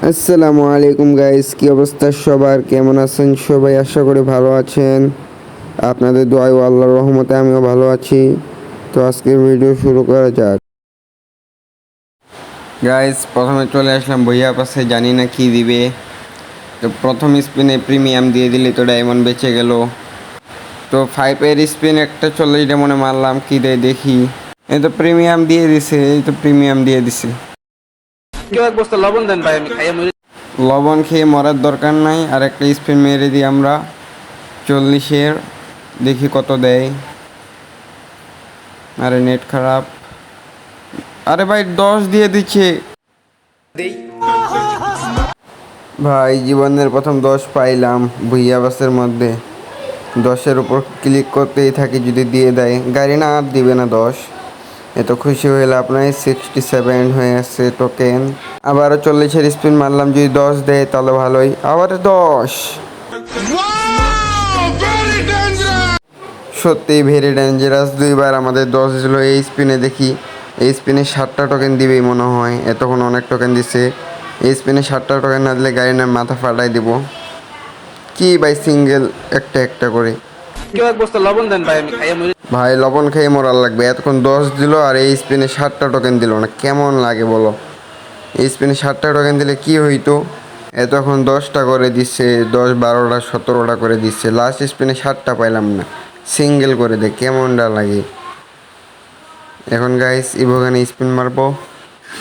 আসসালামু আলাইকুম গাইস, কি অবস্থা সবার? কেমন আছেন সবাই? আশা করি ভালো আছেন। আপনাদের দোয়ায় ও আল্লাহর রহমতে আমিও ভালো আছি। তো আজকের ভিডিও শুরু করা যাক। গাইস, প্রথমে চলে আসলাম ভইয়া পাশে, জানি না কি দিবে। তো প্রথম স্পিনে প্রিমিয়াম দিয়ে দিলে তো ডায়মন্ড বেঁচে গেল। তো 5-এর স্পিন একটা 40 ডায়মন্ডে মারলাম, কি দেয় দেখি। এই তো প্রিমিয়াম দিয়ে দিছে, কেউ এক বস্তা লবণ দেন ভাই, আমি খাইয়ে মরে। লবণ খেয়ে মরার দরকার নাই, আর একটা স্পিন মেরে দিই আমরা 40-এর, দেখি কত দেয়। আরে নেট খারাপ। আরে ভাই 10 দিয়ে দিচ্ছে দেই। ভাই। জীবনের প্রথম 10 পাইলাম ভুইয়া বাসের মধ্যে। 10-এর উপর ক্লিক করতেই থাকি, যদি দিয়ে দেয় গাড়ি না আর দিবে না 10। এত খুশি হইলে আপনার 67 হয়ে আসছে টোকেন। আবারও 40-এর স্পিন মারলাম, যদি 10 দেয় তাহলে ভালোই। আবার 10। সত্যিই ভেরি ডেঞ্জারাস। দুইবার আমাদের 10 দিল। এই স্পিনে দেখি, এই স্পিনে 7টা টোকেন দিবেই মনে হয়। এতক্ষণ অনেক টোকেন দিছে। এই স্পিনে 7টা টোকেন না দিলে গাড়ি না মাথা ফাটাই দিব। কি ভাই, সিঙ্গেল একটা একটা করে। কেউ এক বস্তা লবণ দেন ভাই, আমি খাইয়ে মরে। ভাই লবণ খেয়ে মরার লাগবে। এতক্ষণ 10 দিল আর এই স্পিনে 7টা টোকেন দিল না, কেমন লাগে বলো? এই স্পিনে 7টা টোকেন দিলে কি হইতো? এতক্ষণ 10টা করে দিচ্ছে, 10, 12টা, 17টা করে দিচ্ছে। লাস্ট স্পিনে 7টা পাইলাম না, সিঙ্গেল করে দে, কেমনটা লাগে। এখন গাইস ইভোগানে স্পিন মারবো।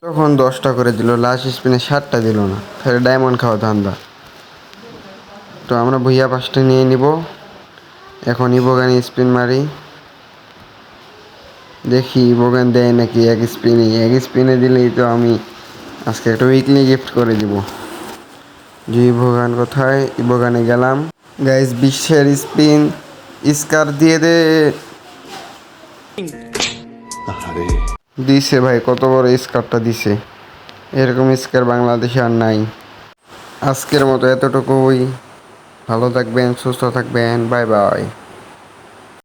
তখন 10টা করে দিল, লাস্ট স্পিনে 7টা দিল না, ফের ডায়মন্ড খাওয়া ধান্দা। তো আমরা ভুইয়া 5টা নিয়ে নিব। এখন ইভোগানে স্পিন মারি, দেখি ইভোগান দেয় নাকি। এক স্পিনে দিলেই তো আমি আজকে একটা উইকলি গিফট করে দিব। যে ইভোগান কোথায়? ইভোগানে গেলাম। গাইস 20-এর স্পিন, স্কার দিয়ে দে। দিছে ভাই, কত বড় স্কারটা দিছে। এরকম স্কার বাংলাদেশে আর নাই। আজকের মতো এতটুকুই। ভালো থাকবেন, সুস্থ থাকবেন, বাই বাই।